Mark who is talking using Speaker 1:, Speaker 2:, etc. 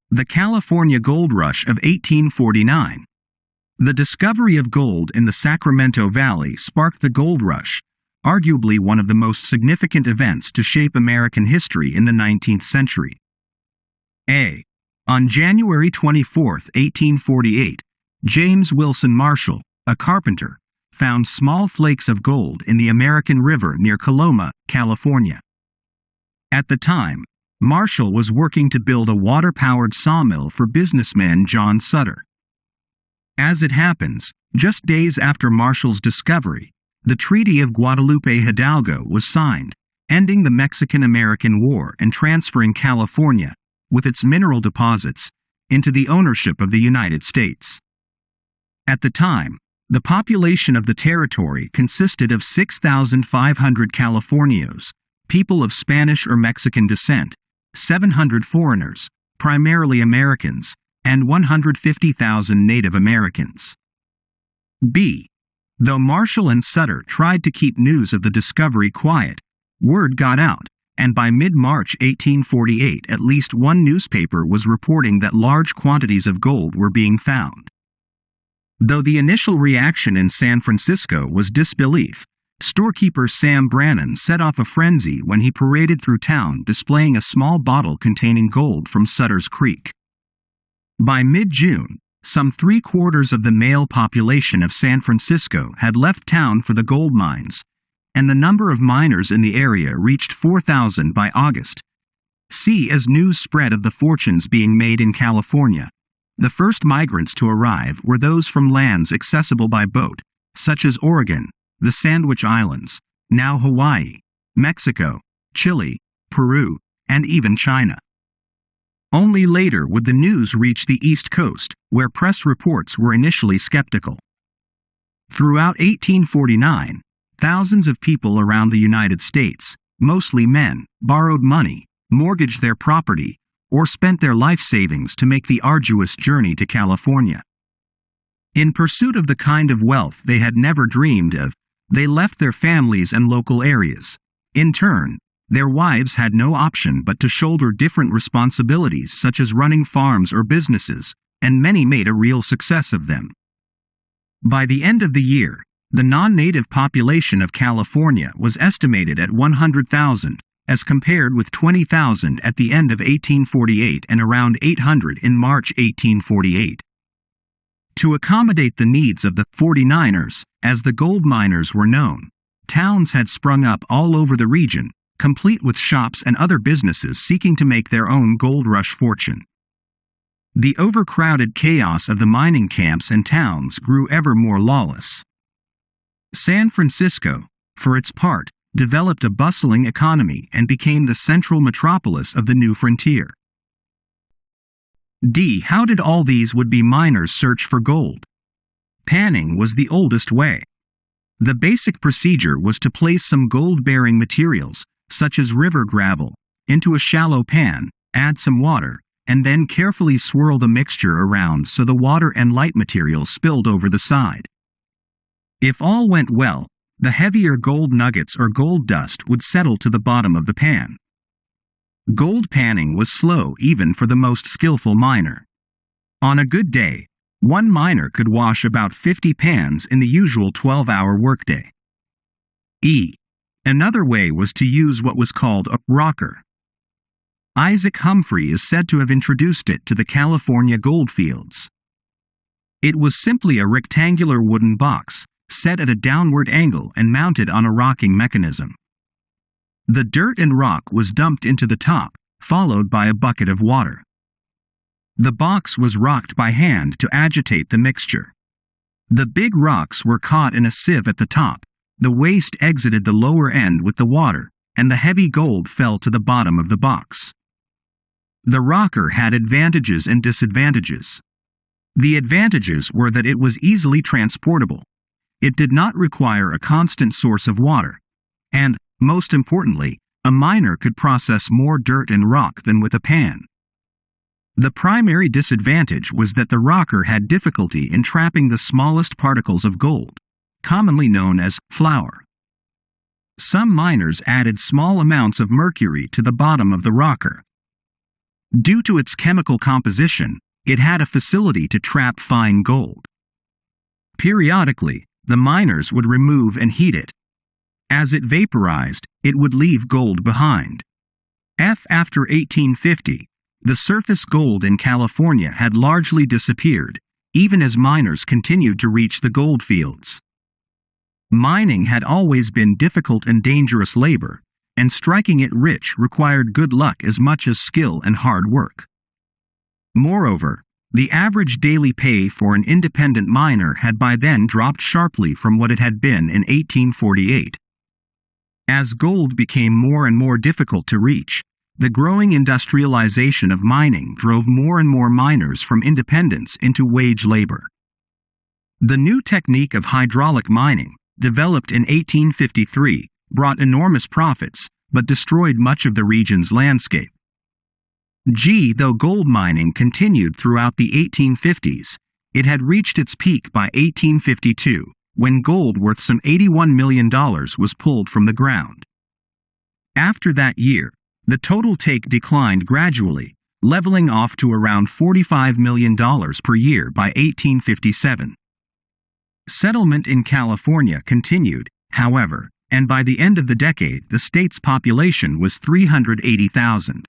Speaker 1: The California Gold Rush of 1849. The discovery of gold in the Sacramento Valley sparked the Gold Rush, arguably one of the most significant events to shape American history in the 19th century. On January 24, 1848, James Wilson Marshall, a carpenter, found small flakes of gold in the American River near Coloma, California. At the time, Marshall was working to build a water-powered sawmill for businessman John Sutter. As it happens, just days after Marshall's discovery, the Treaty of Guadalupe Hidalgo was signed, ending the Mexican-American War and transferring California, with its mineral deposits, into the ownership of the United States. At the time, the population of the territory consisted of 6,500 Californios, people of Spanish or Mexican descent, 700 foreigners, primarily Americans, and 150,000 Native Americans. Though Marshall and Sutter tried to keep news of the discovery quiet, word got out, and by mid-March 1848 at least one newspaper was reporting that large quantities of gold were being found. Though the initial reaction in San Francisco was disbelief, storekeeper Sam Brannan set off a frenzy when he paraded through town displaying a small bottle containing gold from Sutter's Creek. By mid-June, some 3/4 of the male population of San Francisco had left town for the gold mines, and the number of miners in the area reached 4,000 by August. As news spread of the fortunes being made in California, the first migrants to arrive were those from lands accessible by boat, such as Oregon, the Sandwich Islands, now Hawaii, Mexico, Chile, Peru, and even China. Only later would the news reach the East Coast, where press reports were initially skeptical. Throughout 1849, thousands of people around the United States, mostly men, borrowed money, mortgaged their property, or spent their life savings to make the arduous journey to California. In pursuit of the kind of wealth they had never dreamed of, they left their families and local areas. In turn, their wives had no option but to shoulder different responsibilities such as running farms or businesses, and many made a real success of them. By the end of the year, the non-native population of California was estimated at 100,000, as compared with 20,000 at the end of 1848 and around 800 in March 1848. To accommodate the needs of the 49ers, as the gold miners were known, towns had sprung up all over the region, complete with shops and other businesses seeking to make their own gold rush fortune. The overcrowded chaos of the mining camps and towns grew ever more lawless. San Francisco, for its part, developed a bustling economy and became the central metropolis of the new frontier. How did all these would-be miners search for gold? Panning was the oldest way. The basic procedure was to place some gold-bearing materials, such as river gravel, into a shallow pan, add some water, and then carefully swirl the mixture around so the water and light material spilled over the side. If all went well, the heavier gold nuggets or gold dust would settle to the bottom of the pan. Gold panning was slow even for the most skillful miner. On a good day, one miner could wash about 50 pans in the usual 12-hour workday. Another way was to use what was called a rocker. Isaac Humphrey is said to have introduced it to the California gold fields. It was simply a rectangular wooden box, set at a downward angle and mounted on a rocking mechanism. The dirt and rock was dumped into the top, followed by a bucket of water. The box was rocked by hand to agitate the mixture. The big rocks were caught in a sieve at the top, the waste exited the lower end with the water, and the heavy gold fell to the bottom of the box. The rocker had advantages and disadvantages. The advantages were that it was easily transportable. It did not require a constant source of water, and, most importantly, a miner could process more dirt and rock than with a pan. The primary disadvantage was that the rocker had difficulty in trapping the smallest particles of gold, commonly known as flour. Some miners added small amounts of mercury to the bottom of the rocker. Due to its chemical composition, it had a facility to trap fine gold. Periodically, the miners would remove and heat it. As it vaporized, it would leave gold behind. After 1850, the surface gold in California had largely disappeared, even as miners continued to reach the gold fields. Mining had always been difficult and dangerous labor, and striking it rich required good luck as much as skill and hard work. Moreover, the average daily pay for an independent miner had by then dropped sharply from what it had been in 1848. As gold became more and more difficult to reach, the growing industrialization of mining drove more and more miners from independence into wage labor. The new technique of hydraulic mining, developed in 1853, brought enormous profits, but destroyed much of the region's landscape. Though gold mining continued throughout the 1850s, it had reached its peak by 1852, when gold worth some $81 million was pulled from the ground. After that year, the total take declined gradually, leveling off to around $45 million per year by 1857. Settlement in California continued, however, and by the end of the decade the state's population was 380,000.